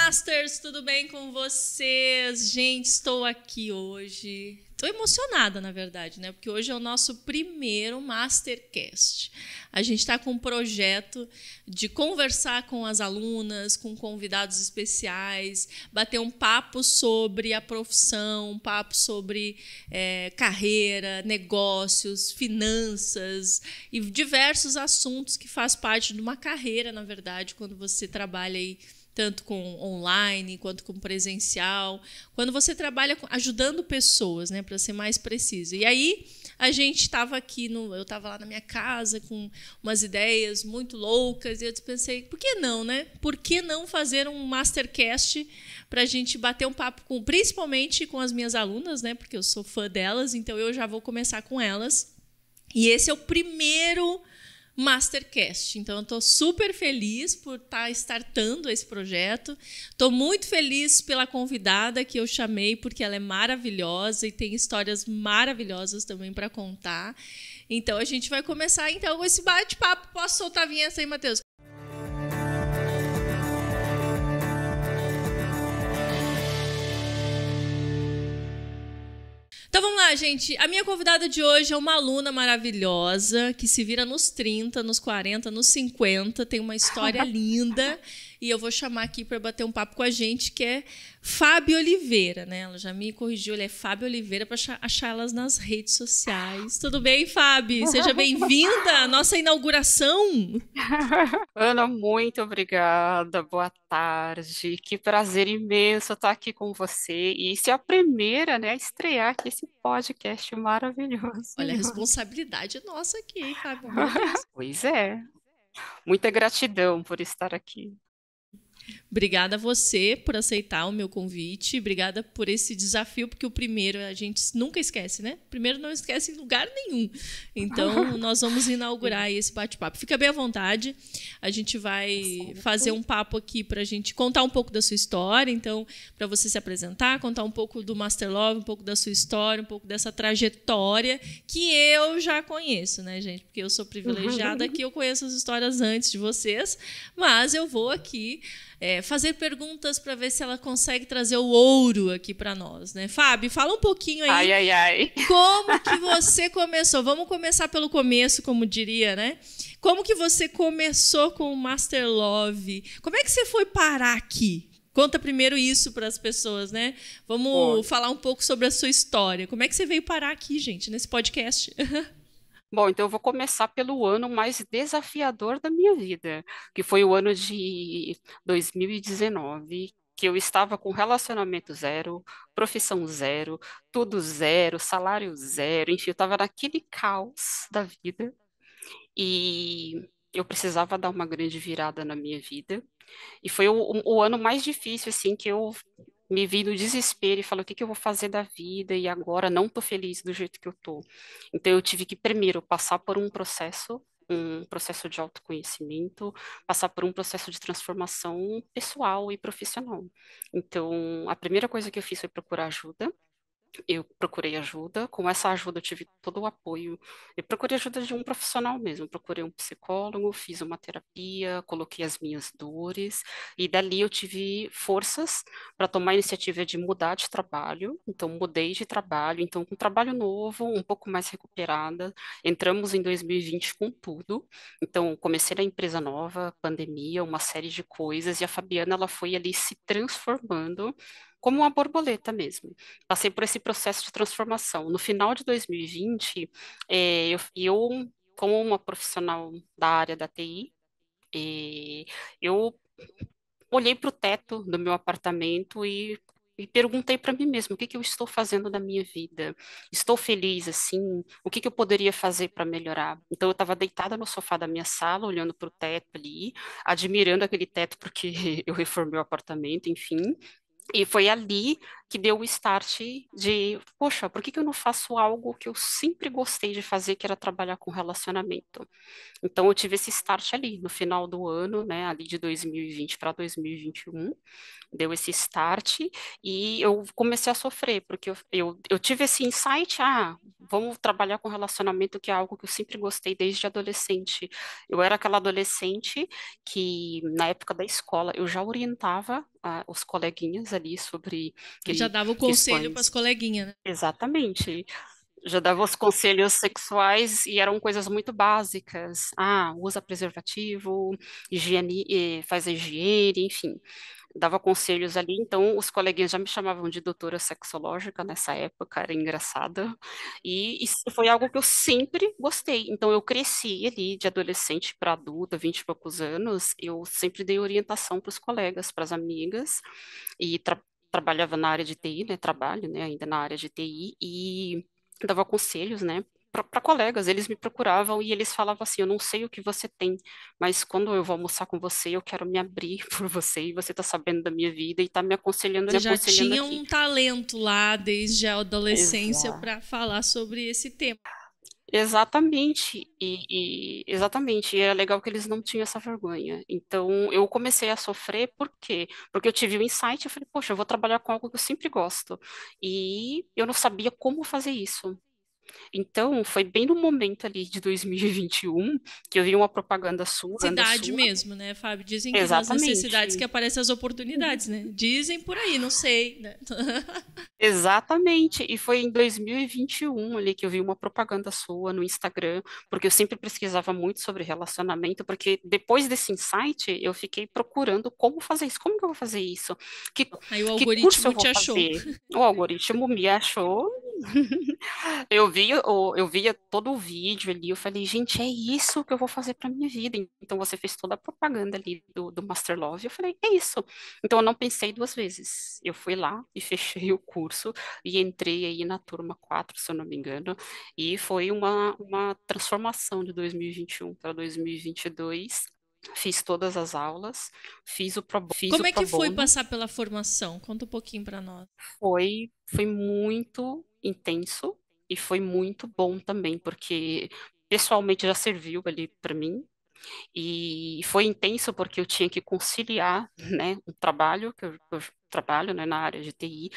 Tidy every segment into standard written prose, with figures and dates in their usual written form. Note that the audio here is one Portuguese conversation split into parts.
Masters, tudo bem com vocês? Gente, estou aqui hoje. Estou emocionada, na verdade, né? Porque hoje é o nosso primeiro Mastercast. A gente está com um projeto de conversar com as alunas, com convidados especiais, bater um papo sobre a profissão, um papo sobre carreira, negócios, finanças e diversos assuntos que faz parte de uma carreira, na verdade, quando você trabalha aí tanto com online quanto com presencial, quando você trabalha ajudando pessoas, né, para ser mais preciso. E aí a gente estava aqui, eu estava lá na minha casa com umas ideias muito loucas e eu pensei, por que não, né? Por que não fazer um Mastercast para a gente bater um papo principalmente com as minhas alunas, né? Porque eu sou fã delas, então eu já vou começar com elas. E esse é o primeiro Mastercast. Então, eu estou super feliz por estar startando esse projeto. Estou muito feliz pela convidada que eu chamei, porque ela é maravilhosa e tem histórias maravilhosas também para contar. Então, a gente vai começar então esse bate-papo. Posso soltar a vinheta aí, Matheus? Então vamos lá, gente. A minha convidada de hoje é uma aluna maravilhosa que se vira nos 30, nos 40, nos 50, tem uma história linda e eu vou chamar aqui para bater um papo com a gente, que é Fábio Oliveira, né? Ela já me corrigiu, ela é Fábio Oliveira, para achar elas nas redes sociais. Tudo bem, Fábio? Seja bem-vinda à nossa inauguração. Ana, muito obrigada. Boa tarde. Que prazer imenso estar aqui com você. E isso é a primeira, né, a estrear aqui esse podcast maravilhoso. Olha, a responsabilidade é nossa aqui, hein, Fábio? Meu Deus. Pois é. Muita gratidão por estar aqui. Obrigada a você por aceitar o meu convite. Obrigada por esse desafio, porque o primeiro a gente nunca esquece, né? O primeiro não esquece em lugar nenhum. Então, nós vamos inaugurar esse bate-papo. Fica bem à vontade. A gente vai fazer um papo aqui para a gente contar um pouco da sua história. Então, para você se apresentar, contar um pouco do Master Love, um pouco da sua história, um pouco dessa trajetória que eu já conheço, né, gente? Porque eu sou privilegiada que eu conheço as histórias antes de vocês, mas eu vou aqui fazer perguntas para ver se ela consegue trazer o ouro aqui para nós, né? Fábio, fala um pouquinho aí. Ai, ai, ai. Como que você começou? Vamos começar pelo começo, como diria, né? Como que você começou com o Master Love? Como é que você foi parar aqui? Conta primeiro isso para as pessoas, né? Vamos falar um pouco sobre a sua história. Como é que você veio parar aqui, gente, nesse podcast? Bom, então eu vou começar pelo ano mais desafiador da minha vida, que foi o ano de 2019, que eu estava com relacionamento zero, profissão zero, tudo zero, salário zero, enfim, eu estava naquele caos da vida e eu precisava dar uma grande virada na minha vida. E foi o ano mais difícil, assim, que eu me vi no desespero e falei, o que que eu vou fazer da vida? E agora não tô feliz do jeito que eu tô. Então eu tive que primeiro passar por um processo de autoconhecimento, passar por um processo de transformação pessoal e profissional. Então, a primeira coisa que eu fiz foi procurar ajuda. Eu procurei ajuda, com essa ajuda eu tive todo o apoio. Eu procurei ajuda de um profissional mesmo, procurei um psicólogo, fiz uma terapia, coloquei as minhas dores, e dali eu tive forças para tomar a iniciativa de mudar de trabalho. Então, mudei de trabalho, então, com um trabalho novo, um pouco mais recuperada. Entramos em 2020 com tudo. Então, comecei na empresa nova, pandemia, uma série de coisas, e a Fabiana, ela foi ali se transformando como uma borboleta mesmo. Passei por esse processo de transformação. No final de 2020, como uma profissional da área da TI, eu olhei para o teto do meu apartamento e perguntei para mim mesma, o que que eu estou fazendo da minha vida? Estou feliz assim? O que que eu poderia fazer para melhorar? Então eu estava deitada no sofá da minha sala, olhando para o teto ali, admirando aquele teto porque eu reformei o apartamento, enfim. E foi ali que deu o start de, poxa, por que que eu não faço algo que eu sempre gostei de fazer, que era trabalhar com relacionamento? Então, eu tive esse start ali, no final do ano, né, ali de 2020 para 2021, deu esse start e eu comecei a sofrer, porque eu tive esse insight, vamos trabalhar com relacionamento, que é algo que eu sempre gostei desde adolescente. Eu era aquela adolescente que, na época da escola, eu já orientava os coleguinhas ali sobre Já dava o conselho para as questões. coleguinhas, né? Exatamente. Já dava os conselhos sexuais e eram coisas muito básicas. Ah, usa preservativo, higiene, faz a higiene, enfim. Dava conselhos ali, então os coleguinhas já me chamavam de doutora sexológica nessa época, era engraçada. E isso foi algo que eu sempre gostei. Então eu cresci ali de adolescente para adulta, 20 e poucos anos, eu sempre dei orientação para os colegas, para as amigas, e trabalhava na área de TI, né? Trabalho, né? Ainda na área de TI, e dava conselhos, né? Para colegas, eles me procuravam e eles falavam assim: eu não sei o que você tem, mas quando eu vou almoçar com você, eu quero me abrir por você e você está sabendo da minha vida e está me Você já aconselhando tinha aqui. um talento lá desde a adolescência Exato. para falar sobre esse tema. Exatamente, exatamente, e era legal que eles não tinham essa vergonha. Então, eu comecei a sofrer, por quê? Porque eu tive um insight, eu falei, poxa, eu vou trabalhar com algo que eu sempre gosto. E eu não sabia como fazer isso. Então, foi bem no momento ali de 2021 que eu vi uma propaganda Cidade sua. mesmo, né, Fábio? Dizem que nas necessidades que Exatamente. aparecem as oportunidades, né? Dizem por aí, não sei, né? Exatamente, e foi em 2021 ali que eu vi uma propaganda sua no Instagram, porque eu sempre pesquisava muito sobre relacionamento, porque depois desse insight eu fiquei procurando como fazer isso, como que eu vou fazer isso, que, Aí o que curso eu algoritmo vou te achou. fazer? O algoritmo me achou. Eu via todo o vídeo ali, eu falei, gente, é isso que eu vou fazer para minha vida. Então você fez toda a propaganda ali do Master Love, eu falei, é isso. Então eu não pensei duas vezes. Eu fui lá e fechei o curso e entrei aí na turma 4 se eu não me engano, e foi uma transformação de 2021 para 2022. Fiz todas as aulas, fiz o Como é pro que foi bono. passar pela formação? Conta um pouquinho para nós. Foi muito intenso e foi muito bom também, porque pessoalmente já serviu ali para mim. E foi intenso porque eu tinha que conciliar, né, o trabalho, que eu trabalho, né, na área de TI,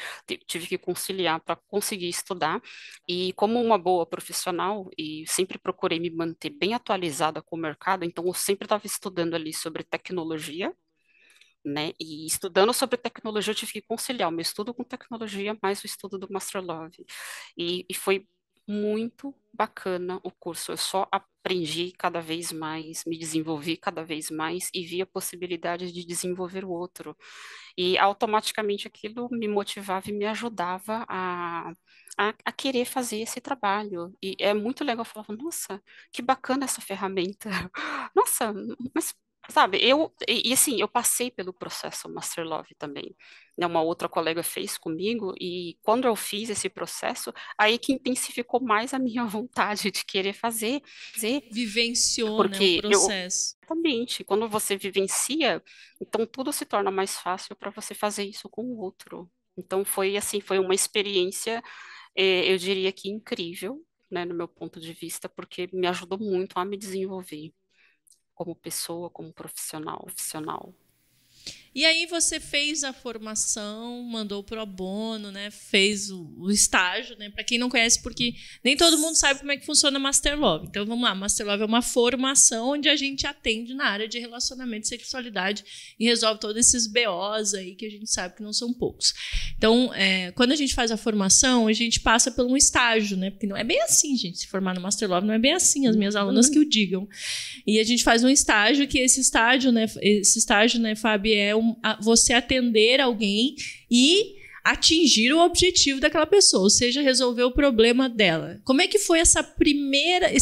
tive que conciliar para conseguir estudar. E como uma boa profissional, e sempre procurei me manter bem atualizada com o mercado, então eu sempre estava estudando ali sobre tecnologia, né? E estudando sobre tecnologia, eu tive que conciliar o meu estudo com tecnologia mais o estudo do Master Love. E foi muito bacana o curso. Eu só aprendi cada vez mais, me desenvolvi cada vez mais e vi a possibilidade de desenvolver o outro. E automaticamente aquilo me motivava e me ajudava a querer fazer esse trabalho. E é muito legal. Eu falava, nossa, que bacana essa ferramenta. Nossa, mas sabe, assim, eu passei pelo processo Master Love também, né? Uma outra colega fez comigo e quando eu fiz esse processo, aí que intensificou mais a minha vontade de querer fazer, Vivenciou, né, o porque eu processo. exatamente, quando você vivencia, então tudo se torna mais fácil para você fazer isso com o outro. Então foi assim, foi uma experiência, eu diria que incrível, né, no meu ponto de vista, porque me ajudou muito a me desenvolver como pessoa, como profissional. E aí você fez a formação, mandou pro abono, né? Fez o estágio, né? Para quem não conhece, porque nem todo mundo sabe como é que funciona Master Love. Então vamos lá, Master Love é uma formação onde a gente atende na área de relacionamento e sexualidade e resolve todos esses BOs aí que a gente sabe que não são poucos. Então, quando a gente faz a formação, a gente passa por um estágio, né? Porque não é bem assim, gente, se formar no Master Love não é bem assim, as minhas alunas que o digam. E a gente faz um estágio, que esse estágio, né, Fábio, você atender alguém e atingir o objetivo daquela pessoa, ou seja, resolver o problema dela. Como é que foi esse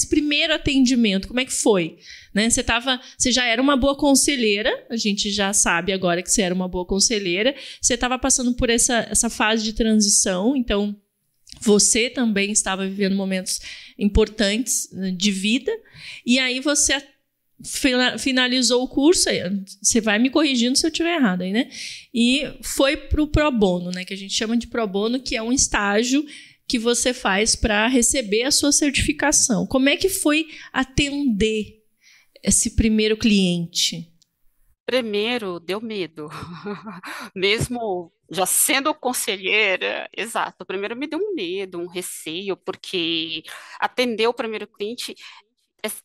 primeiro atendimento? Como é que foi? Né? Você já era uma boa conselheira, a gente já sabe agora que você era uma boa conselheira, você estava passando por essa fase de transição, então você também estava vivendo momentos importantes de vida, e aí você finalizou o curso, você vai me corrigindo se eu estiver errado aí, né? E foi para o pro bono, né? Que a gente chama de pro bono, que é um estágio que você faz para receber a sua certificação. Como é que foi atender esse primeiro cliente? Primeiro, deu medo. Mesmo já sendo conselheira, exato. Primeiro me deu um medo, um receio, porque atender o primeiro cliente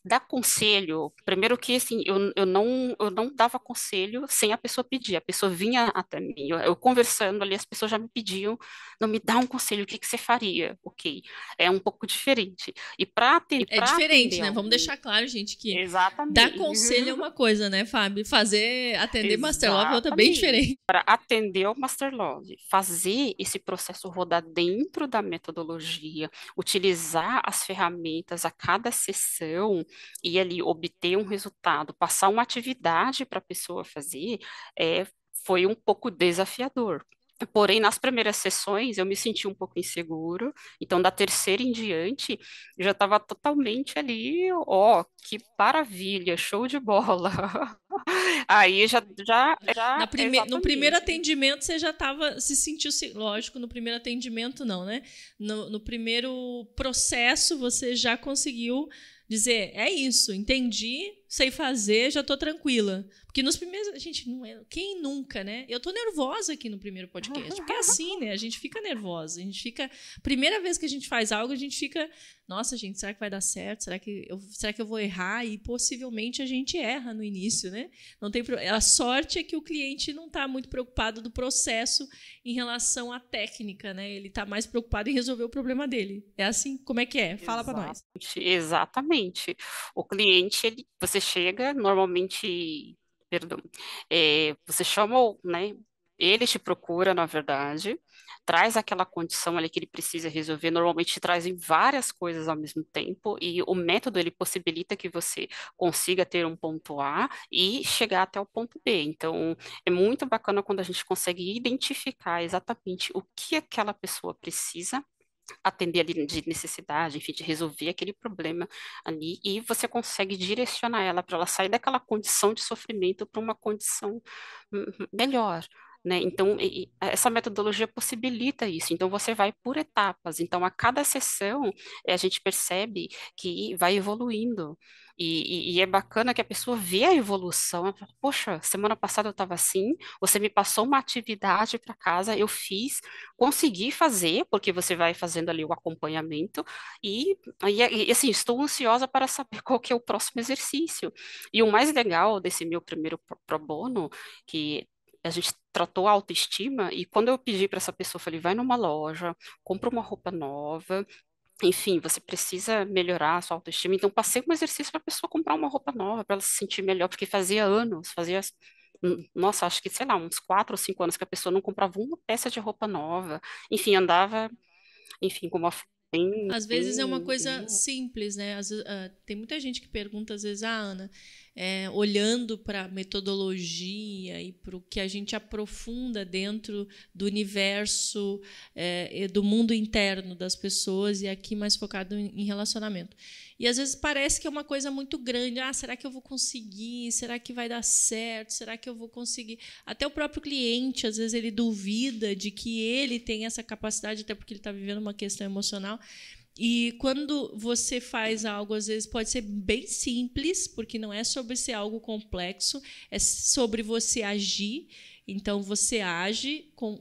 dar conselho, primeiro que assim, eu não dava conselho sem a pessoa pedir, a pessoa vinha até mim, eu conversando ali, as pessoas já me pediam, não me dá um conselho, o que que você faria? Ok, é um pouco diferente. E É para diferente, atender né? Vamos alguém, deixar claro, gente, que dar exatamente, conselho é uma coisa, né, Fábio? Fazer, atender Master Love é outra bem exatamente, diferente. para atender o Master Love, fazer esse processo rodar dentro da metodologia, utilizar as ferramentas a cada sessão e ali obter um resultado, passar uma atividade para a pessoa fazer, é, foi um pouco desafiador. Porém, nas primeiras sessões eu me senti um pouco inseguro, então da terceira em diante eu já estava totalmente ali, ó, que maravilha, show de bola. Aí No primeiro exatamente. atendimento, você já estava, se sentiu, lógico, no primeiro atendimento não, né? No primeiro processo, você já conseguiu dizer, é isso, entendi, sei fazer, já estou tranquila. Porque nos primeiros, gente, não é, quem nunca, né? Eu estou nervosa aqui no primeiro podcast, porque é assim, né? A gente fica nervosa, a gente fica, primeira vez que a gente faz algo, a gente fica, nossa, gente, será que vai dar certo? Será que eu vou errar? E possivelmente a gente erra no início, né? Não tem a sorte é que o cliente não está muito preocupado do processo em relação à técnica, né? Ele está mais preocupado em resolver o problema dele. É assim? Como é que é? Fala para nós. Exatamente. O cliente, você chega, normalmente, perdão, você chama, né? Ele te procura, na verdade, traz aquela condição ali que ele precisa resolver. Normalmente trazem várias coisas ao mesmo tempo e o método ele possibilita que você consiga ter um ponto A e chegar até o ponto B. Então, é muito bacana quando a gente consegue identificar exatamente o que aquela pessoa precisa atender ali de necessidade, enfim, de resolver aquele problema ali, e você consegue direcionar ela para ela sair daquela condição de sofrimento para uma condição melhor. Né? Então, essa metodologia possibilita isso. Então, você vai por etapas. Então, a cada sessão, a gente percebe que vai evoluindo. E é bacana que a pessoa vê a evolução. Ela fala, poxa, semana passada eu estava assim, você me passou uma atividade para casa, eu fiz, consegui fazer, porque você vai fazendo ali o acompanhamento, assim, estou ansiosa para saber qual que é o próximo exercício. E o mais legal desse meu primeiro pro bono, que a gente tratou a autoestima, e quando eu pedi para essa pessoa, eu falei, vai numa loja, compra uma roupa nova, enfim, você precisa melhorar a sua autoestima. Então, passei um exercício para a pessoa comprar uma roupa nova, para ela se sentir melhor, porque fazia anos, nossa, acho que, sei lá, uns 4 ou 5 anos que a pessoa não comprava uma peça de roupa nova. Enfim, andava, enfim, com uma bem, Às vezes é uma bem, coisa bem. simples, né? Tem muita gente que pergunta, às vezes, Ana, olhando para a metodologia e para o que a gente aprofunda dentro do universo, e do mundo interno das pessoas, e aqui mais focado em relacionamento. E às vezes parece que é uma coisa muito grande. Ah, será que eu vou conseguir? Será que vai dar certo? Será que eu vou conseguir? Até o próprio cliente, às vezes, ele duvida de que ele tem essa capacidade, até porque ele está vivendo uma questão emocional. E quando você faz algo, às vezes pode ser bem simples, porque não é sobre ser algo complexo, é sobre você agir. Então, você age com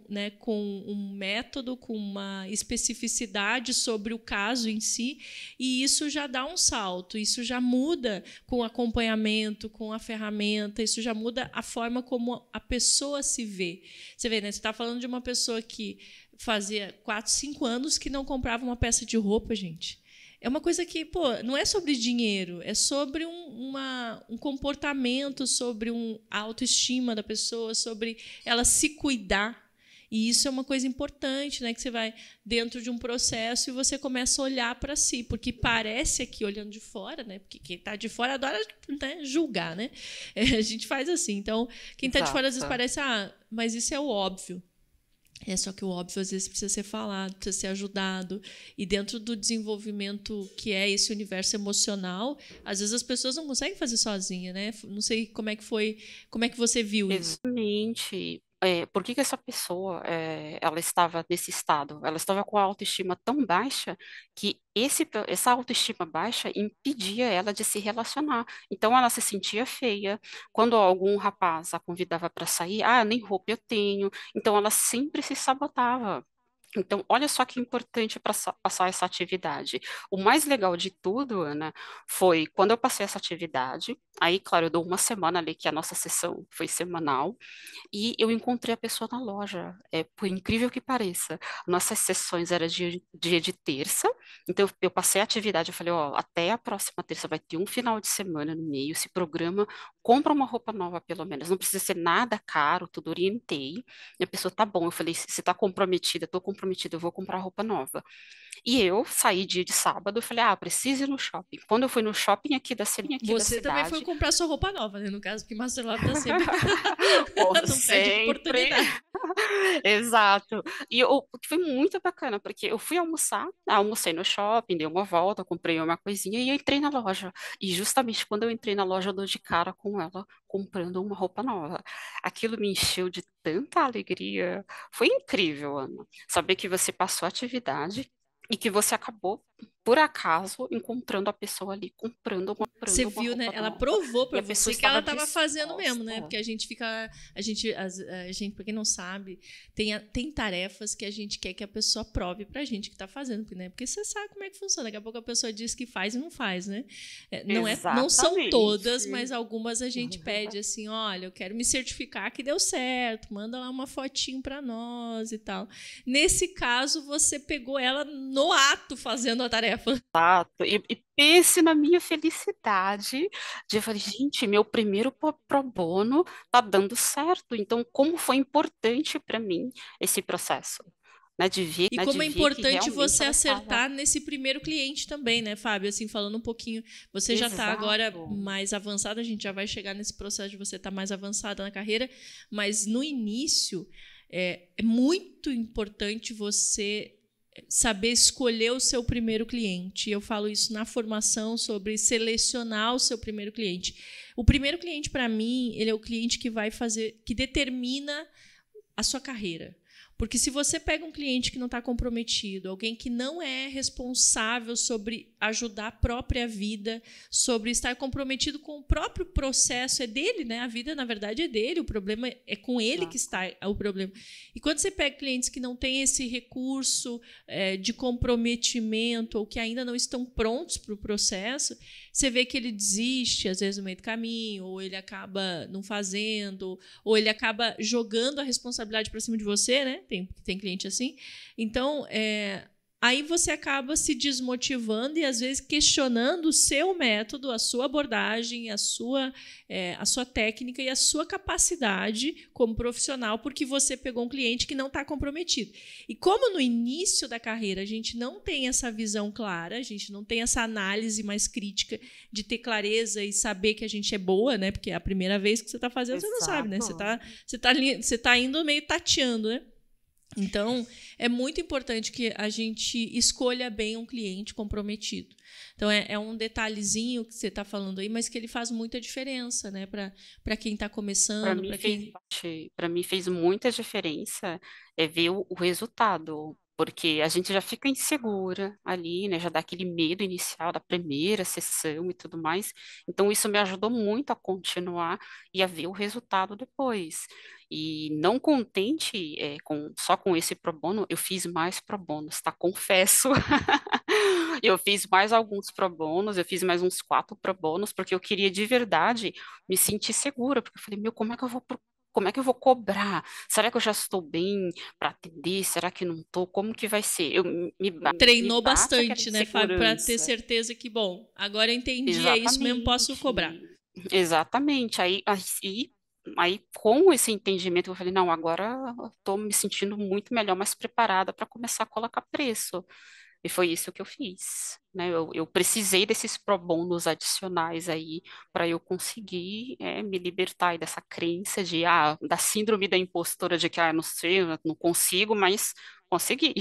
um método, com uma especificidade sobre o caso em si, e isso já dá um salto, isso já muda com o acompanhamento, com a ferramenta, isso já muda a forma como a pessoa se vê. Você vê, né? Você está falando de uma pessoa que fazia 4, 5 anos que não comprava uma peça de roupa, gente. É uma coisa que, pô, não é sobre dinheiro, é sobre um comportamento, sobre a autoestima da pessoa, sobre ela se cuidar. E isso é uma coisa importante, né? Que você vai dentro de um processo e você começa a olhar para si, porque parece aqui, olhando de fora, né? Porque quem está de fora adora, né, julgar, né? A gente faz assim. Então, quem está de fora às vezes Exato. parece, mas isso é o óbvio. Só que o óbvio às vezes precisa ser falado, precisa ser ajudado. E dentro do desenvolvimento que é esse universo emocional, às vezes as pessoas não conseguem fazer sozinha, né? Não sei como é que foi, como é que você viu isso. Exatamente. Por que que essa pessoa, ela estava nesse estado? Ela estava com a autoestima tão baixa que essa autoestima baixa impedia ela de se relacionar. Então ela se sentia feia. Quando algum rapaz a convidava para sair, nem roupa eu tenho. Então ela sempre se sabotava. Então, olha só que importante para passar essa atividade. O mais legal de tudo, Ana, foi quando eu passei essa atividade. Aí, claro, eu dou uma semana ali, que a nossa sessão foi semanal, e eu encontrei a pessoa na loja. É, por incrível que pareça, nossas sessões eram dia de terça, então eu passei a atividade, eu falei, ó, até a próxima terça vai ter um final de semana no meio, se programa, compra uma roupa nova pelo menos, não precisa ser nada caro, tudo orientei. E a pessoa, tá bom, eu falei, se tá comprometida, tô comprometida, eu vou comprar roupa nova. E eu saí dia de sábado, eu falei, ah, preciso ir no shopping. Quando eu fui no shopping aqui da Você também foi cidade, comprar sua roupa nova, né? No caso, porque Master Lab tá sempre. como Não perde sempre. oportunidade. Exato. E foi muito bacana, porque eu fui almoçar, almocei no shopping, dei uma volta, comprei uma coisinha e eu entrei na loja. E justamente quando eu entrei na loja, eu dou de cara com ela comprando uma roupa nova. Aquilo me encheu de tanta alegria. Foi incrível, Ana. Saber que você passou a atividade e que você acabou, por acaso, encontrando a pessoa ali Você comprando uma viu, né? roupa Ela nova provou e pra a pessoa você que ela estava estava fazendo mesmo, disposta. né? Porque a gente fica, a gente, para quem não sabe, tem tarefas que a gente quer que a pessoa prove pra gente que tá fazendo, né? Porque você sabe como é que funciona. Daqui a pouco a pessoa diz que faz e não faz, né? Não são todas, Exatamente. mas algumas a gente pede assim, olha, eu quero me certificar que deu certo, manda lá uma fotinho pra nós e tal. Nesse caso, você pegou ela no ato fazendo a tarefa. Exato. E pense na minha felicidade de eu falei, gente, meu primeiro pro bono tá dando certo. Então, como foi importante para mim esse processo, E como é de ver que importante realmente você ela estava acertar nesse primeiro cliente também, né, Fábio? Assim, falando um pouquinho, você já está agora exato. mais avançada, a gente já vai chegar nesse processo de você estar mais avançada na carreira, mas no início é muito importante você saber escolher o seu primeiro cliente. Eu falo isso na formação sobre selecionar o seu primeiro cliente. O primeiro cliente, para mim, ele é o cliente que vai fazer, que determina a sua carreira. Porque se você pega um cliente que não está comprometido, alguém que não é responsável sobre ajudar a própria vida, sobre estar comprometido com o próprio processo, é dele, né? A vida, na verdade, é dele, o problema é com ele que está o problema. E quando você pega clientes que não têm esse recurso de comprometimento ou que ainda não estão prontos para o processo, você vê que ele desiste, às vezes, no meio do caminho, ou ele acaba não fazendo, ou ele acaba jogando a responsabilidade para cima de você, né? Tem cliente assim. Então, aí você acaba se desmotivando e, às vezes, questionando o seu método, a sua abordagem, a sua técnica e a sua capacidade como profissional, porque você pegou um cliente que não está comprometido. E como no início da carreira a gente não tem essa visão clara, a gente não tem essa análise mais crítica de ter clareza e saber que a gente é boa, né? Porque é a primeira vez que você está fazendo, você não sabe, né? Você tá indo meio tateando, né? Então, é muito importante que a gente escolha bem um cliente comprometido. Então, é um detalhezinho que você está falando aí, mas que ele faz muita diferença, né? Para quem está começando, para quem... Para mim fez muita diferença ver o resultado, porque a gente já fica insegura ali, né? Já dá aquele medo inicial da primeira sessão e tudo mais. Então isso me ajudou muito a continuar e a ver o resultado depois. E não contente só com esse pro bono, eu fiz mais pro bonos, tá? Confesso. Eu fiz mais alguns pro bonos, eu fiz mais uns 4 pro bonos, porque eu queria de verdade me sentir segura, porque eu falei, meu, como é que eu vou cobrar? Será que eu já estou bem para atender? Será que não estou? Como que vai ser? Me Treinou bate aquela bastante, né, Fábio, para ter insegurança. certeza que, bom, agora eu entendi, é isso mesmo, posso cobrar. Exatamente. Exatamente. Aí, com esse entendimento, eu falei, não, agora eu estou me sentindo muito melhor, mais preparada para começar a colocar preço. E foi isso que eu fiz, né? Eu precisei desses pro bonos adicionais aí para eu conseguir me libertar aí dessa crença da síndrome da impostora de que, eu não sei, eu não consigo, mas consegui.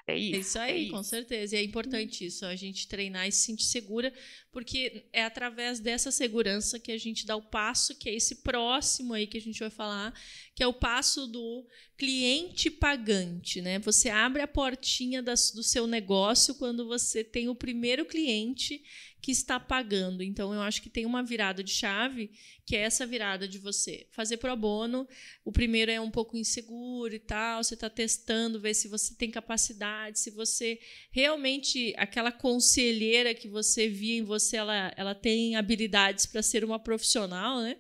É isso É aí, com isso. certeza. E é importante isso, a gente treinar e se sentir segura, porque é através dessa segurança que a gente dá o passo, que é esse próximo aí que a gente vai falar, que é o passo do cliente pagante, né? Você abre a portinha do seu negócio quando você tem o primeiro cliente que está pagando. Então, eu acho que tem uma virada de chave, que é essa virada de você fazer pro bono. O primeiro é um pouco inseguro e tal, você está testando, ver se você tem capacidade, se você realmente, aquela conselheira que você via em você, ela tem habilidades para ser uma profissional, né?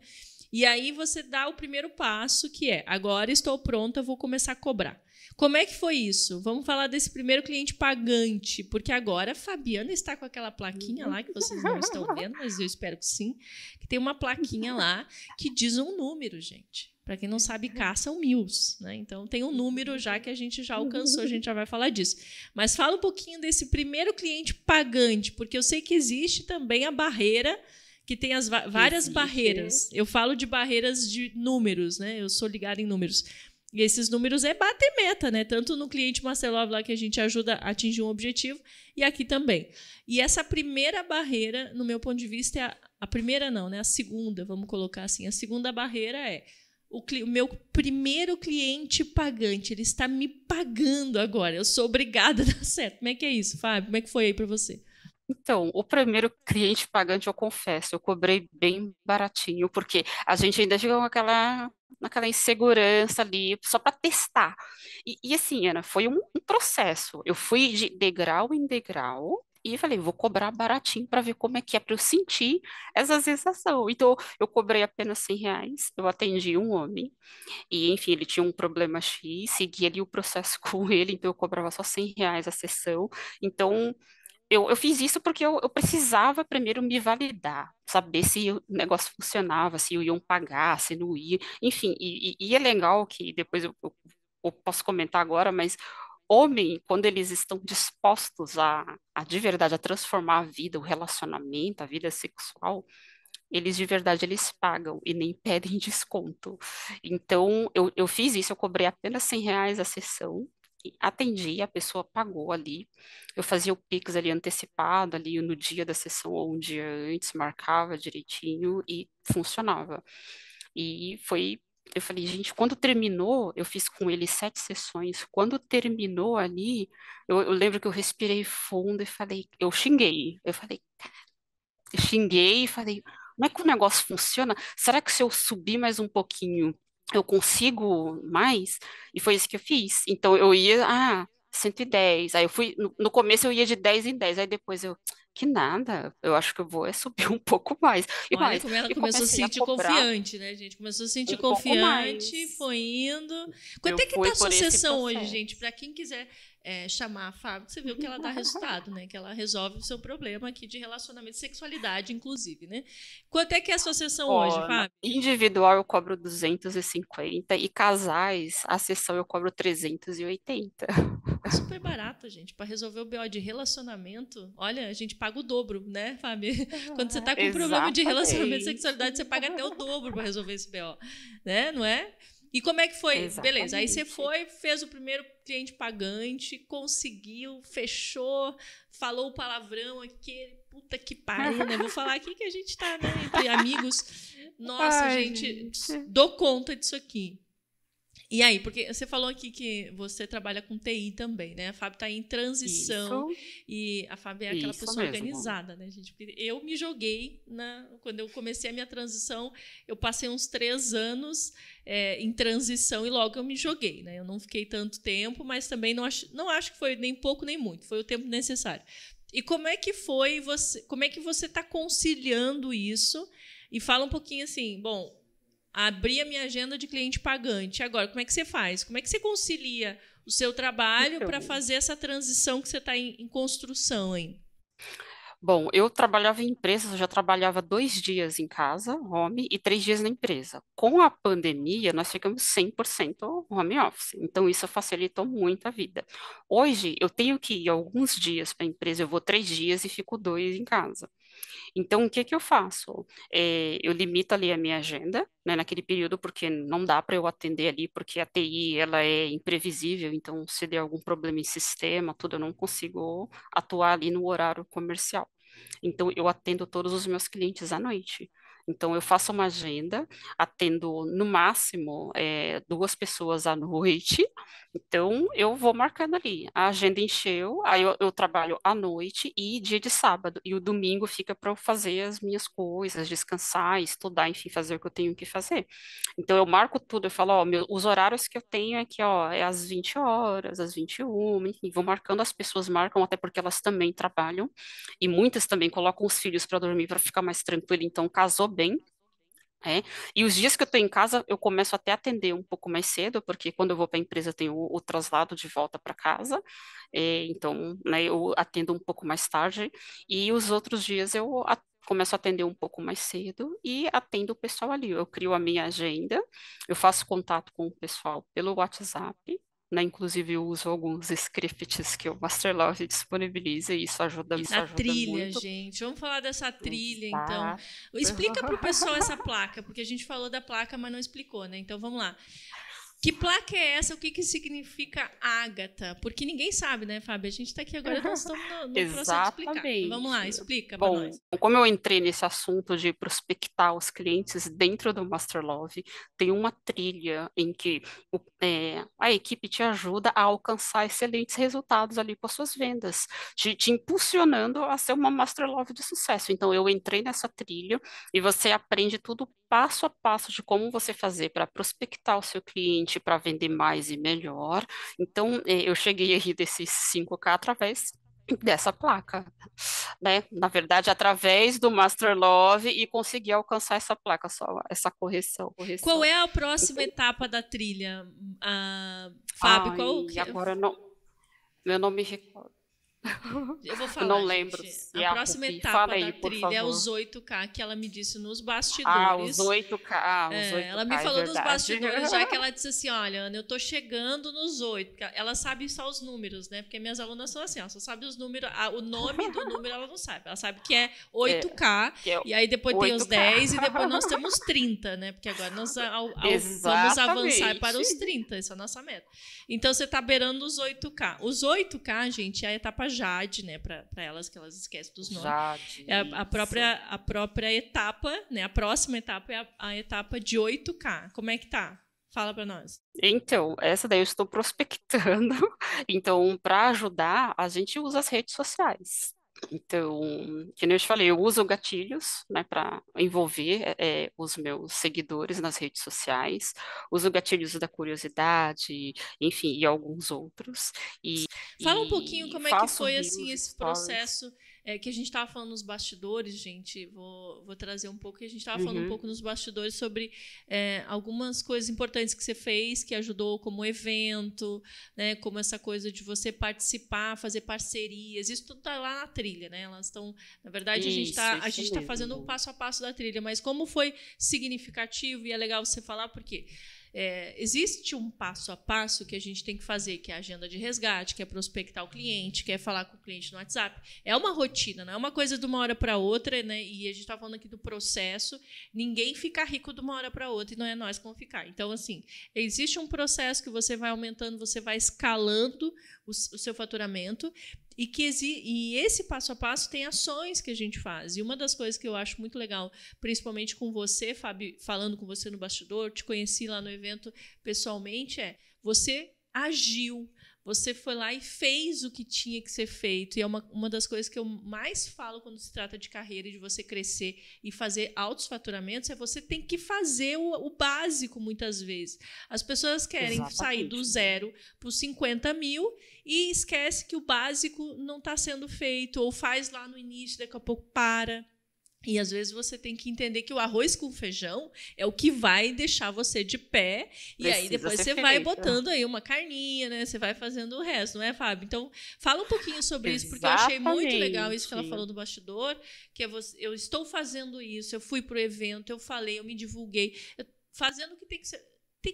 E aí você dá o primeiro passo, que é, agora estou pronta, vou começar a cobrar. Como é que foi isso? Vamos falar desse primeiro cliente pagante, porque agora a Fabiana está com aquela plaquinha lá, que vocês não estão vendo, mas eu espero que sim, que tem uma plaquinha lá que diz um número, gente. Para quem não sabe, K são 1000, né? Então tem um número já que a gente já alcançou, a gente já vai falar disso. Mas fala um pouquinho desse primeiro cliente pagante, porque eu sei que existe também a barreira, que tem as várias barreiras. Eu falo de barreiras de números, né? Eu sou ligada em números. E esses números é bater meta, né? Tanto no cliente Masterlove lá que a gente ajuda a atingir um objetivo, e aqui também. E essa primeira barreira, no meu ponto de vista, é a primeira não, né? A segunda, vamos colocar assim. A segunda barreira é o meu primeiro cliente pagante, ele está me pagando agora. Eu sou obrigada a dar certo. Como é que é isso, Fábio? Como é que foi aí para você? Então, o primeiro cliente pagante, eu confesso, eu cobrei bem baratinho, porque a gente ainda chegou naquela insegurança ali, só para testar. E assim, Ana, foi um processo. Eu fui de degrau em degrau e falei, vou cobrar baratinho para ver como é que é, para eu sentir essa sensação. Então, eu cobrei apenas R$ 100, eu atendi um homem, e enfim, ele tinha um problema X, segui ali o processo com ele, então eu cobrava só R$ 100 a sessão. Então, eu fiz isso porque eu precisava primeiro me validar, saber se o negócio funcionava, se iam pagar, se não ia, enfim, e é legal que depois eu posso comentar agora, mas homem, quando eles estão dispostos a de verdade a transformar a vida, o relacionamento, a vida sexual, eles de verdade eles pagam e nem pedem desconto. Então, eu fiz isso, eu cobrei apenas R$ 100 a sessão, e atendi, a pessoa pagou ali. Eu fazia o Pix ali antecipado, ali no dia da sessão ou um dia antes, marcava direitinho e funcionava. E foi. Eu falei, gente, quando terminou, eu fiz com ele 7 sessões. Quando terminou ali, eu lembro que eu respirei fundo e falei, eu xinguei. Eu xinguei e falei, como é que o negócio funciona? Será que se eu subir mais um pouquinho, eu consigo mais? E foi isso que eu fiz. Então eu ia, 110. Aí eu fui, no começo eu ia de 10 em 10. Aí depois que nada, eu acho que eu vou subir um pouco mais. Olha como ela E começou a se comecei a sentir cobrar confiante, né, gente? Começou a se sentir um pouco confiante, mais. foi indo. Eu Quanto é que tá fui a por sua esse sessão hoje, processo. gente? Para quem quiser chamar a Fábio, você viu que ela dá resultado, né? Que ela resolve o seu problema aqui de relacionamento e sexualidade, inclusive, né? Quanto é que é a sua sessão hoje, Ó, Fábio? individual eu cobro 250 e casais, a sessão eu cobro 380. É super barato, gente. Para resolver o BO de relacionamento, olha, a gente paga o dobro, né, Fábio? Quando você tá com um problema de relacionamento e Exatamente. sexualidade, você paga até o dobro para resolver esse BO, né? Não é? E como é que foi? Beleza, aí você Exatamente. foi, fez o primeiro cliente pagante, conseguiu, fechou, falou o palavrão aqui, puta que pariu, né? Vou falar aqui que a gente tá, né, entre amigos. Nossa, Ai, gente, gente. dou conta disso aqui. E aí, porque você falou aqui que você trabalha com TI também, né? A Fábio está em transição Isso, e a Fábio é aquela isso pessoa mesmo. organizada, né, gente? Porque eu me joguei quando eu comecei a minha transição, eu passei uns 3 anos em transição e logo eu me joguei, né? Eu não fiquei tanto tempo, mas também não acho que foi nem pouco nem muito, foi o tempo necessário. E como é que foi você? Como é que você está conciliando isso? E fala um pouquinho assim, bom, abrir a minha agenda de cliente pagante. Agora, como é que você faz? Como é que você concilia o seu trabalho para Então, fazer essa transição que você está em construção aí? bom, eu trabalhava em empresas, eu já trabalhava 2 dias em casa, home, e 3 dias na empresa. Com a pandemia, nós ficamos 100% home office, então isso facilitou muito a vida. Hoje, eu tenho que ir alguns dias para a empresa, eu vou 3 dias e fico 2 em casa. Então, o que que eu faço? Eu limito ali a minha agenda, né, naquele período, porque não dá para eu atender ali, porque a TI, ela é imprevisível, então se der algum problema em sistema, tudo, eu não consigo atuar ali no horário comercial. Então, eu atendo todos os meus clientes à noite. Então, eu faço uma agenda, atendo no máximo 2 pessoas à noite. Então, eu vou marcando ali. A agenda encheu, aí eu trabalho à noite e dia de sábado. E o domingo fica para eu fazer as minhas coisas, descansar, estudar, enfim, fazer o que eu tenho que fazer. Então, eu marco tudo, eu falo, ó, os horários que eu tenho aqui, ó, é às 20 horas, às 21, enfim, vou marcando, as pessoas marcam, até porque elas também trabalham. E muitas também colocam os filhos para dormir para ficar mais tranquilo, então casou bem. É. E os dias que eu estou em casa, eu começo até a atender um pouco mais cedo, porque quando eu vou para a empresa tem o traslado de volta para casa, então, né, eu atendo um pouco mais tarde, e os outros dias eu começo a atender um pouco mais cedo e atendo o pessoal ali. Eu crio a minha agenda, eu faço contato com o pessoal pelo WhatsApp, né, inclusive eu uso alguns scripts que o Masterlove disponibiliza, e isso Na ajuda trilha, muito. gente. Vamos falar dessa trilha, então. Exato. Explica para o pessoal essa placa, porque a gente falou da placa, mas não explicou, né? Então vamos lá. Que placa é essa? O que, que significa Ágata? Porque ninguém sabe, né, Fábio? A gente está aqui agora, nós estamos no processo de explicar. Vamos lá, Exatamente. explica para Bom, nós. como eu entrei nesse assunto de prospectar os clientes dentro do Masterlove, tem uma trilha em que a equipe te ajuda a alcançar excelentes resultados ali com as suas vendas, te impulsionando a ser uma Masterlove de sucesso. Então, eu entrei nessa trilha e você aprende tudo passo a passo de como você fazer para prospectar o seu cliente, para vender mais e melhor. Então, eu cheguei aí desses 5K através dessa placa, né? Na verdade, através do Master Love, e consegui alcançar essa placa, só essa correção. Qual é a Então, próxima etapa da trilha, Fábio? ai, agora não, eu não me recordo. Eu vou Eu não falar, lembro gente. se A é a próxima Rupi. etapa Fala da aí, por trilha é favor. os 8K que ela me disse nos Ah, os bastidores. 8K, os Ela 8K, me é falou nos verdade. bastidores, já que ela disse assim: olha, Ana, eu tô chegando nos 8. Ela sabe só os números, né? Porque minhas alunas são assim, ela só sabe os números, o nome do número ela não sabe. Ela sabe que é É, 8K, que é e aí depois tem os 8K. 10, e depois nós temos 30, né? Porque agora nós vamos avançar para os Exatamente. 30, essa é a nossa meta. Então você tá beirando os 8K. Os 8K, gente, é a etapa Jade, né? Para elas, que elas esquecem dos nomes. Jade, É a própria etapa, né? A próxima etapa é a etapa de 8K. Como é que tá? Fala para nós. Então, essa daí eu estou prospectando. Então, para ajudar, a gente usa as redes sociais. Então, que nem eu te falei, eu uso gatilhos, né, para envolver os meus seguidores nas redes sociais, uso gatilhos da curiosidade, enfim, e alguns outros, Fala um pouquinho e como é que faço foi assim reels, esse stories. processo que a gente estava falando nos bastidores, gente. Vou trazer um pouco. Que a gente estava falando um Uhum. pouco nos bastidores sobre algumas coisas importantes que você fez, que ajudou como evento, né? Como essa coisa de você participar, fazer parcerias. Isso tudo está lá na trilha, né? Elas estão, na verdade, a Isso gente tá fazendo o mesmo. passo a passo da trilha. Mas como foi significativo e é legal você falar porque existe um passo a passo que a gente tem que fazer, que é a agenda de resgate, que é prospectar o cliente, que é falar com o cliente no WhatsApp. É uma rotina, não é uma coisa de uma hora para outra, né? E a gente está falando aqui do processo. Ninguém fica rico de uma hora para outra e não é nós que vamos ficar. Então, assim, existe um processo que você vai aumentando, você vai escalando o seu faturamento e esse passo a passo tem ações que a gente faz. E uma das coisas que eu acho muito legal, principalmente com você, Fábio, falando com você no bastidor, te conheci lá no evento pessoalmente, você agiu, você foi lá e fez o que tinha que ser feito. E é uma das coisas que eu mais falo quando se trata de carreira e de você crescer e fazer altos faturamentos, você tem que fazer o básico muitas vezes. As pessoas querem sair do Exatamente. zero para os 50 mil e esquece que o básico não está sendo feito, ou faz lá no início, daqui a pouco para. E às vezes você tem que entender que o arroz com feijão é o que vai deixar você de pé. E aí Precisa depois ser você vai feito. botando aí uma carninha, né? Você vai fazendo o resto, não é, Fábio? Então, fala um pouquinho sobre isso, porque eu achei muito legal isso que ela falou Exatamente. do bastidor, que eu estou fazendo isso, eu fui pro evento, eu falei, eu me divulguei, fazendo o que tem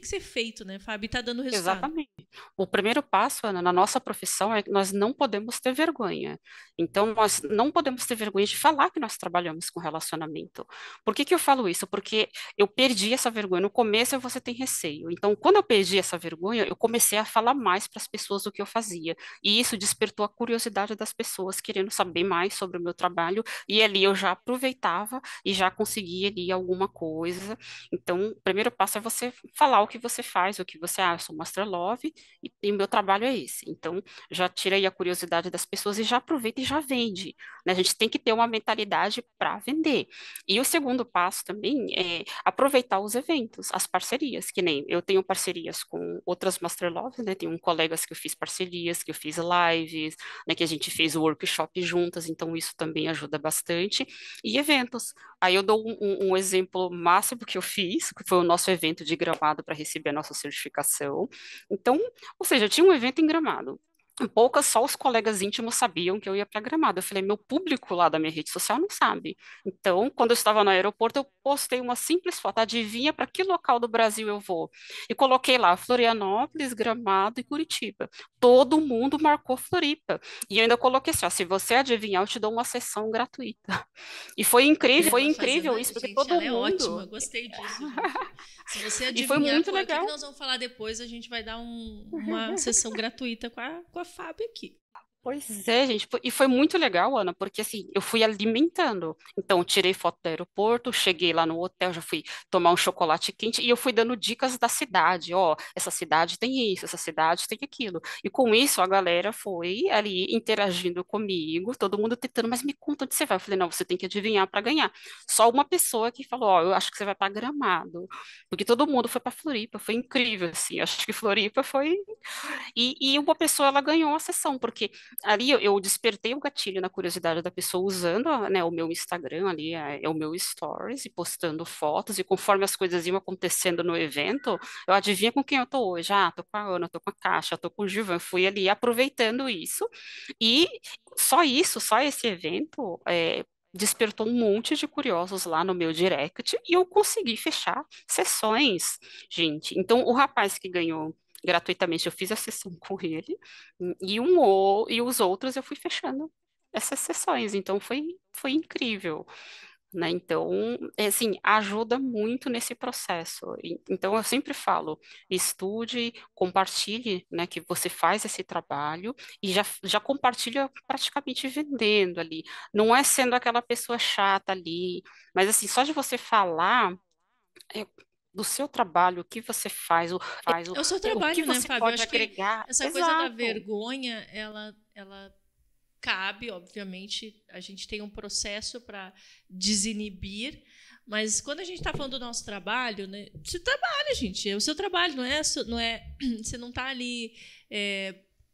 que ser feito, né, Fábio? E tá dando resultado. Exatamente. O primeiro passo, Ana, na nossa profissão é que nós não podemos ter vergonha. Então, nós não podemos ter vergonha de falar que nós trabalhamos com relacionamento. Por que que eu falo isso? Porque eu perdi essa vergonha. No começo, você tem receio. Então, quando eu perdi essa vergonha, eu comecei a falar mais para as pessoas do que eu fazia. E isso despertou a curiosidade das pessoas querendo saber mais sobre o meu trabalho. E ali eu já aproveitava e já conseguia ali alguma coisa. Então, o primeiro passo é você falar o que você faz, o que você, eu sou Master Love e o meu trabalho é esse. Então, já tira aí a curiosidade das pessoas e já aproveita e já vende, né? A gente tem que ter uma mentalidade para vender. E o segundo passo também é aproveitar os eventos, as parcerias, que nem eu tenho parcerias com outras Master Loves, né? Tenho colegas que eu fiz parcerias, que eu fiz lives, né? Que a gente fez workshop juntas, então isso também ajuda bastante. E eventos. Aí eu dou um exemplo máximo que eu fiz, que foi o nosso evento de Gramado para receber a nossa certificação. Então, ou seja, tinha um evento em Gramado. Poucas, só os colegas íntimos sabiam que eu ia para Gramado. Eu falei, meu público lá da minha rede social não sabe. Então, quando eu estava no aeroporto, eu postei uma simples foto. Adivinha para que local do Brasil eu vou? E coloquei lá Florianópolis, Gramado e Curitiba. Todo mundo marcou Floripa. E eu ainda coloquei assim, ó, se você adivinhar, eu te dou uma sessão gratuita. E foi Ela fazendo. incrível isso, porque Gente, todo ela é ótima. mundo. Gostei disso, gente. Se você E foi adivinhar muito o que legal. nós vamos falar depois, a gente vai dar uma sessão gratuita com a Fábio aqui. Pois é, gente, e foi muito legal, Ana, porque assim, eu fui alimentando. Então, eu tirei foto do aeroporto, cheguei lá no hotel, já fui tomar um chocolate quente e eu fui dando dicas da cidade. Ó, essa cidade tem isso, essa cidade tem aquilo. E com isso, a galera foi ali interagindo comigo, todo mundo tentando, mas me conta onde você vai. Eu falei, não, você tem que adivinhar para ganhar. Só uma pessoa que falou, ó, eu acho que você vai para Gramado, porque todo mundo foi para Floripa, foi incrível, assim. Acho que Floripa foi. E uma pessoa, ela ganhou a sessão, porque ali eu despertei o gatilho na curiosidade da pessoa usando, né, o meu Instagram ali, é o meu Stories, e postando fotos, e conforme as coisas iam acontecendo no evento, eu adivinha com quem eu tô hoje. Ah, tô com a Ana, tô com a Caixa, tô com o Gilvan, fui ali aproveitando isso, e só isso, só esse evento, despertou um monte de curiosos lá no meu direct, e eu consegui fechar sessões, gente. Então, o rapaz que ganhou gratuitamente. Eu fiz a sessão com ele e os outros eu fui fechando essas sessões. Então foi incrível, né? Então, assim, ajuda muito nesse processo. Então, eu sempre falo, estude, compartilhe, né, que você faz esse trabalho e já compartilha praticamente vendendo ali. Não é sendo aquela pessoa chata ali, mas assim, só de você falar é, do seu trabalho, o que você faz, É o seu o que trabalho, né, você Fábio? Eu pode acho que agregar. essa coisa da Exato. vergonha, ela cabe, obviamente, a gente tem um processo para desinibir, mas quando a gente está falando do nosso trabalho, né? Você trabalha, gente, é o seu trabalho, não é você não está ali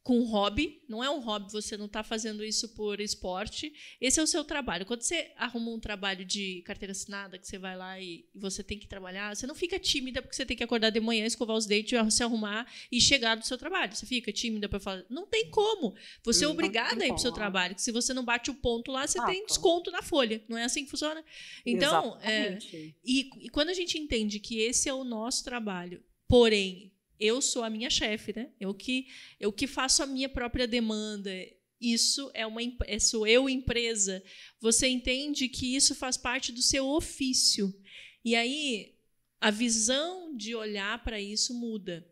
com um hobby, não é um hobby, você não está fazendo isso por esporte, esse é o seu trabalho. Quando você arruma um trabalho de carteira assinada, que você vai lá e você tem que trabalhar, você não fica tímida porque você tem que acordar de manhã, escovar os dentes, se arrumar e chegar do seu trabalho. Você fica tímida para falar, não tem como. Você é Não tem obrigada a ir para o seu como. trabalho, que se você não bate o ponto lá, você tem Exato. desconto na folha. Não é assim que funciona? Então, Exatamente. e quando a gente entende que esse é o nosso trabalho, porém, eu sou a minha chefe, né? Eu que faço a minha própria demanda. Isso sou eu empresa. Você entende que isso faz parte do seu ofício. E aí a visão de olhar para isso muda.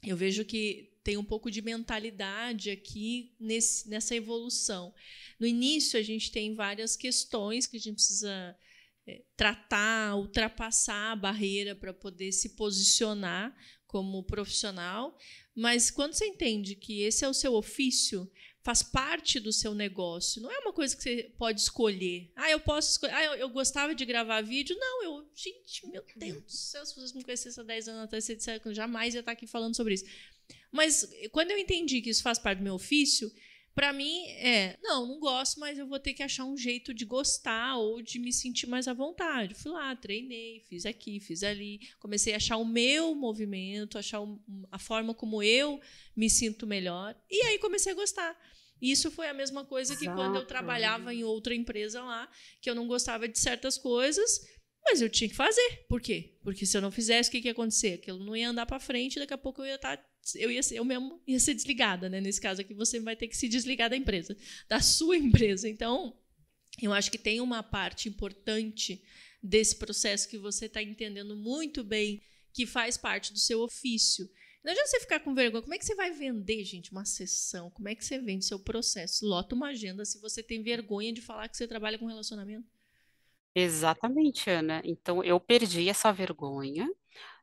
Eu vejo que tem um pouco de mentalidade aqui nessa evolução. No início, a gente tem várias questões que a gente precisa tratar, ultrapassar a barreira para poder se posicionar como profissional, mas quando você entende que esse é o seu ofício, faz parte do seu negócio, não é uma coisa que você pode escolher. Ah, eu posso escolher. Ah, eu gostava de gravar vídeo. Não, gente, meu Deus do céu, se vocês me conhecessem há 10 anos atrás, você disseram que eu jamais ia estar aqui falando sobre isso. Mas quando eu entendi que isso faz parte do meu ofício, para mim não gosto, mas eu vou ter que achar um jeito de gostar ou de me sentir mais à vontade. Fui lá, treinei, fiz aqui, fiz ali, comecei a achar o meu movimento, achar a forma como eu me sinto melhor, e aí comecei a gostar. Isso foi a mesma coisa que quando eu trabalhava em outra empresa lá, que eu não gostava de certas coisas, mas eu tinha que fazer. Por quê? Porque se eu não fizesse, o que ia acontecer? Aquilo não ia andar para frente, daqui a pouco eu ia estar eu mesmo ia ser desligada, né? Nesse caso aqui, você vai ter que se desligar da empresa, da sua empresa. Então, eu acho que tem uma parte importante desse processo que você está entendendo muito bem, que faz parte do seu ofício. Não adianta você ficar com vergonha. Como é que você vai vender, gente, uma sessão? Como é que você vende seu processo? Lota uma agenda se você tem vergonha de falar que você trabalha com relacionamento. Exatamente, Ana. Então, eu perdi essa vergonha,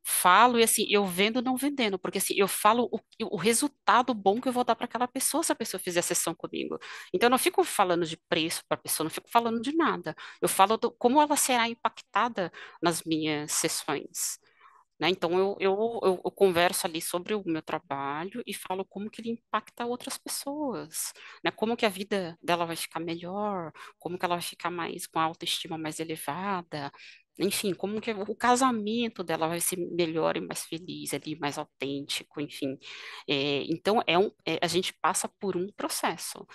falo e assim, eu vendo não vendendo, porque assim, eu falo o resultado bom que eu vou dar para aquela pessoa se a pessoa fizer sessão comigo. Então, eu não fico falando de preço para a pessoa, não fico falando de nada. Eu falo como ela será impactada nas minhas sessões. Né? Então, eu converso ali sobre o meu trabalho e falo como que ele impacta outras pessoas, né? Como que a vida dela vai ficar melhor, como que ela vai ficar mais com a autoestima mais elevada, enfim, como que o casamento dela vai ser melhor e mais feliz ali, mais autêntico, enfim. Então, a gente passa por um processo.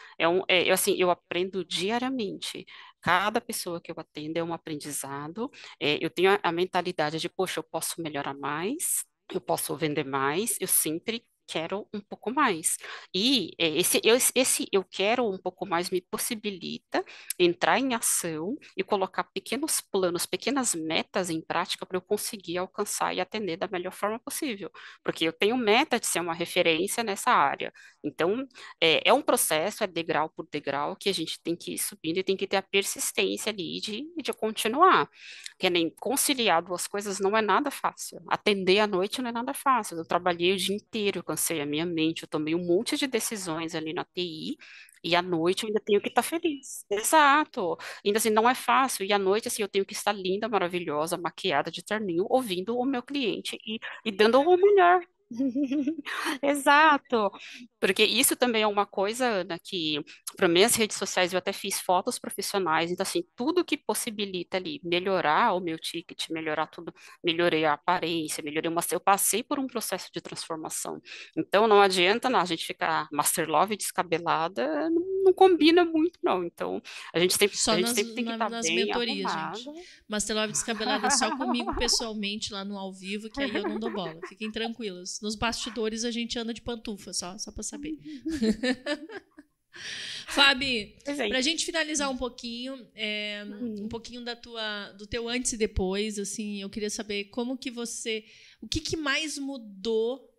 Assim, eu aprendo diariamente. Cada pessoa que eu atendo é um aprendizado. Eu tenho a mentalidade de, poxa, eu posso melhorar mais, eu posso vender mais, eu sempre quero um pouco mais. E esse eu quero um pouco mais me possibilita entrar em ação e colocar pequenos planos, pequenas metas em prática para eu conseguir alcançar e atender da melhor forma possível. Porque eu tenho meta de ser uma referência nessa área. Então, é um processo, é degrau por degrau, que a gente tem que ir subindo e tem que ter a persistência ali de continuar. Que nem conciliar duas coisas não é nada fácil. Atender à noite não é nada fácil. Eu trabalhei o dia inteiro, eu cansei a minha mente, eu tomei um monte de decisões ali na TI, e à noite eu ainda tenho que estar feliz. Exato. Ainda assim, não é fácil. E à noite, assim, eu tenho que estar linda, maravilhosa, maquiada de terninho, ouvindo o meu cliente e dando o melhor. Exato, porque isso também é uma coisa, Ana, que para minhas redes sociais eu até fiz fotos profissionais, então assim, tudo que possibilita ali melhorar o meu ticket, melhorar tudo, melhorei a aparência, melhorei uma, eu passei por um processo de transformação. Então não adianta a gente ficar Master Love descabelada, não combina muito não. Então a Só gente sempre tem que estar nas bem mentorias, arrumada. gente. Master Descabelada é só comigo pessoalmente lá no ao vivo, que aí eu não dou bola. Fiquem tranquilas. Nos bastidores a gente anda de pantufa, só para saber. Fabi, Pois é. para a gente finalizar um pouquinho do teu antes e depois, assim, eu queria saber o que mais mudou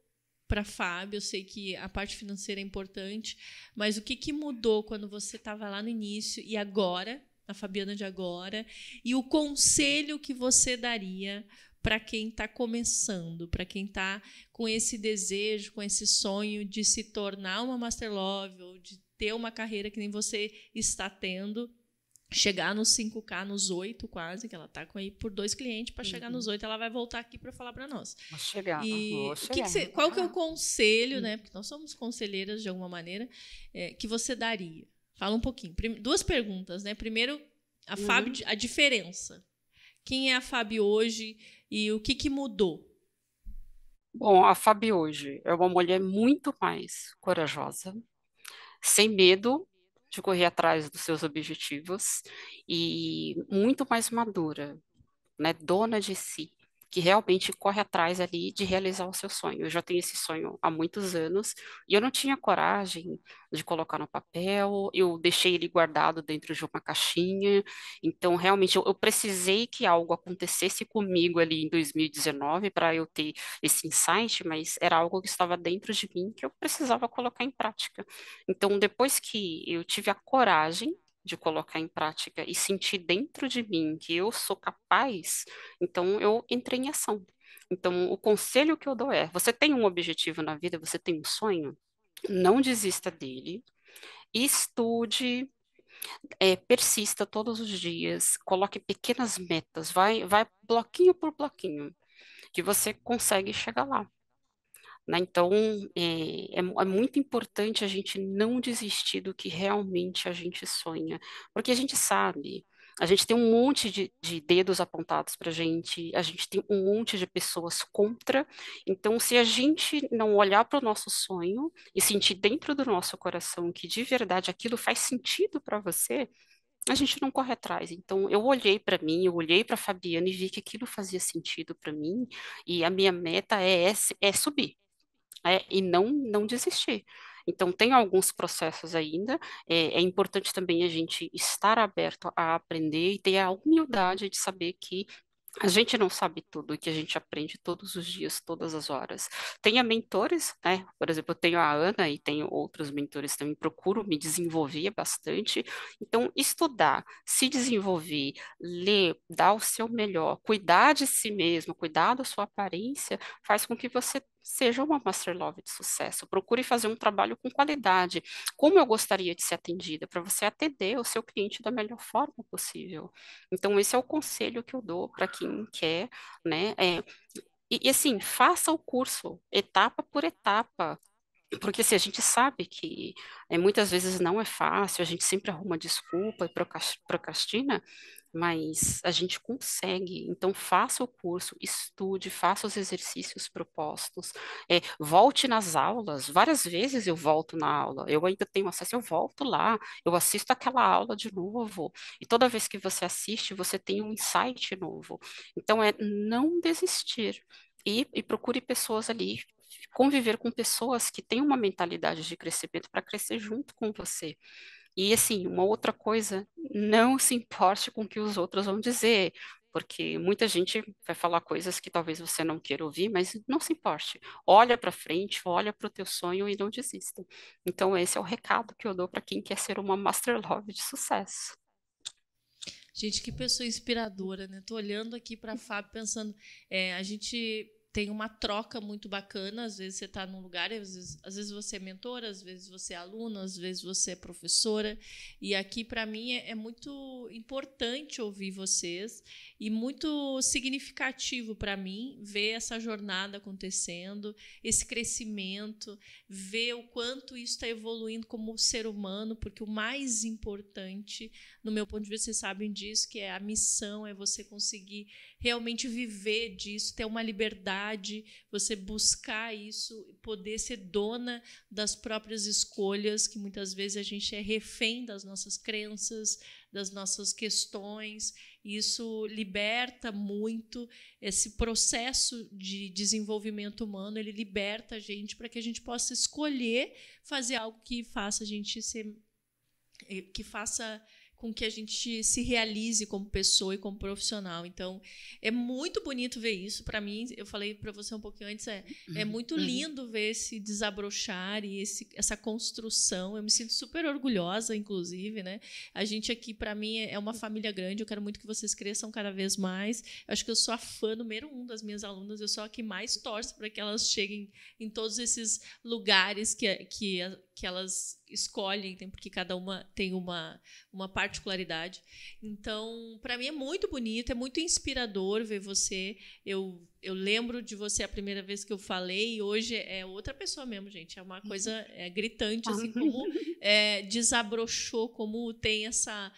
para Fábio. Eu sei que a parte financeira é importante, mas o que mudou quando você estava lá no início e agora, a Fabiana de agora, e o conselho que você daria para quem está começando, para quem está com esse desejo, com esse sonho de se tornar uma Master Love, ou de ter uma carreira que nem você está tendo, chegar nos 5K, nos 8 quase, que ela está com aí por 2 clientes, para chegar nos 8 ela vai voltar aqui para falar para nós. Vou chegar, E vou chegar. qual que é o conselho, né? Porque nós somos conselheiras de alguma maneira, que você daria? Fala um pouquinho. 2 perguntas, né? Primeiro, Fábio, a diferença. Quem é a Fábio hoje e o que mudou? Bom, a Fabi hoje é uma mulher muito mais corajosa, sem medo de correr atrás dos seus objetivos e muito mais madura, né, dona de si, que realmente corre atrás ali de realizar o seu sonho. Eu já tenho esse sonho há muitos anos e eu não tinha coragem de colocar no papel, eu deixei ele guardado dentro de uma caixinha. Então, realmente, eu precisei que algo acontecesse comigo ali em 2019 para eu ter esse insight, mas era algo que estava dentro de mim que eu precisava colocar em prática. Então, depois que eu tive a coragem de colocar em prática e sentir dentro de mim que eu sou capaz, então eu entrei em ação. Então, o conselho que eu dou é: você tem um objetivo na vida, você tem um sonho, não desista dele, estude, persista todos os dias, coloque pequenas metas, vai bloquinho por bloquinho, que você consegue chegar lá. Né? Então, é muito importante a gente não desistir do que realmente a gente sonha, porque a gente tem um monte de dedos apontados para a gente tem um monte de pessoas contra, então, se a gente não olhar para o nosso sonho e sentir dentro do nosso coração que de verdade aquilo faz sentido para você, a gente não corre atrás. Então, eu olhei para mim, eu olhei para a Fabiana e vi que aquilo fazia sentido para mim, e a minha meta é subir. e não desistir. Então, tem alguns processos ainda. É importante também a gente estar aberto a aprender e ter a humildade de saber que a gente não sabe tudo e que a gente aprende todos os dias, todas as horas. Tenha mentores, né? Por exemplo, eu tenho a Ana e tenho outros mentores também, procuro me desenvolver bastante. Então, estudar, se desenvolver, ler, dar o seu melhor, cuidar de si mesmo, cuidar da sua aparência, faz com que você seja uma Master Love de sucesso. Procure fazer um trabalho com qualidade. Como eu gostaria de ser atendida, para você atender o seu cliente da melhor forma possível. Então, esse é o conselho que eu dou para quem quer, né? E assim, faça o curso etapa por etapa. Porque se a gente sabe que muitas vezes não é fácil, a gente sempre arruma desculpa e procrastina, mas a gente consegue. Então, faça o curso, estude, faça os exercícios propostos, volte nas aulas. Várias vezes eu volto na aula, eu ainda tenho acesso, eu volto lá, eu assisto aquela aula de novo. E toda vez que você assiste, você tem um insight novo. Então, é não desistir. E procure pessoas ali, conviver com pessoas que têm uma mentalidade de crescimento para crescer junto com você. E assim, uma outra coisa, não se importe com o que os outros vão dizer, porque muita gente vai falar coisas que talvez você não queira ouvir, mas não se importe. Olha para frente, olha para o teu sonho e não desista. Então, esse é o recado que eu dou para quem quer ser uma Master Love de sucesso. Gente, que pessoa inspiradora, né? Tô olhando aqui para a Fábio pensando, a gente tem uma troca muito bacana, às vezes você está num lugar, às vezes você é mentora, às vezes você é aluna, às vezes você é professora, e aqui para mim é muito importante ouvir vocês e muito significativo para mim ver essa jornada acontecendo, esse crescimento, ver o quanto isso está evoluindo como ser humano, porque o mais importante, no meu ponto de vista, vocês sabem disso, que é a missão, é você conseguir realmente viver disso, ter uma liberdade, você buscar isso, poder ser dona das próprias escolhas, que muitas vezes a gente é refém das nossas crenças, das nossas questões. Isso liberta muito. Esse processo de desenvolvimento humano, ele liberta a gente para que a gente possa escolher fazer algo que faça a gente ser, que faça com que a gente se realize como pessoa e como profissional. Então, é muito bonito ver isso. Para mim, eu falei para você um pouquinho antes, é muito lindo ver esse desabrochar e essa construção. Eu me sinto super orgulhosa, inclusive, né? A gente aqui, para mim, é uma família grande. Eu quero muito que vocês cresçam cada vez mais. Eu acho que eu sou a fã número 1 das minhas alunas. Eu sou a que mais torço para que elas cheguem em todos esses lugares que elas escolhem, porque cada uma tem uma particularidade. Então, para mim é muito bonito, é muito inspirador ver você. Eu lembro de você a primeira vez que eu falei e hoje é outra pessoa mesmo, gente. É uma coisa gritante, assim, como desabrochou, como tem essa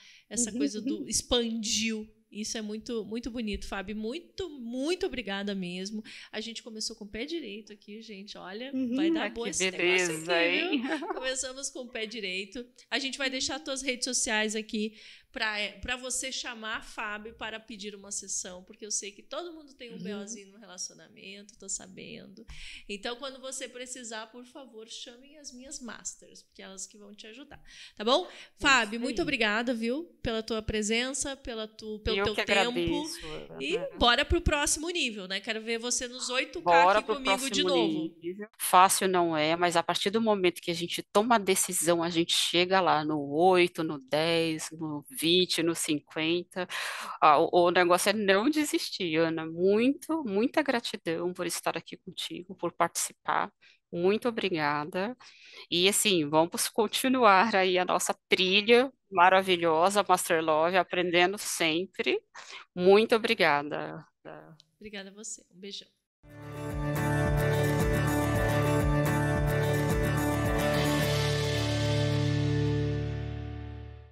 coisa do expandiu. Isso é muito, muito bonito, Fábio. Muito, muito obrigada mesmo. A gente começou com o pé direito aqui, gente. Olha, vai dar boa esse negócio aqui, hein? viu? Começamos com o pé direito. A gente vai deixar as tuas redes sociais aqui para você chamar a Fábio para pedir uma sessão, porque eu sei que todo mundo tem um BOzinho no relacionamento, tô sabendo. Então, quando você precisar, por favor, chamem as minhas masters, porque elas que vão te ajudar. Tá bom? Fábio, muito obrigada, viu? Pela tua presença, pelo teu tempo. Agradeço, e bora pro próximo nível, né? Quero ver você nos 8K bora aqui comigo de novo. Nível. Fácil não é, mas a partir do momento que a gente toma a decisão, a gente chega lá no 8, no 10, no 20, no 50. O negócio é não desistir, Ana. Muita gratidão por estar aqui contigo, por participar. Muito obrigada. E assim, vamos continuar aí a nossa trilha maravilhosa, Master Love, aprendendo sempre. Muito obrigada. Obrigada a você. Um beijão.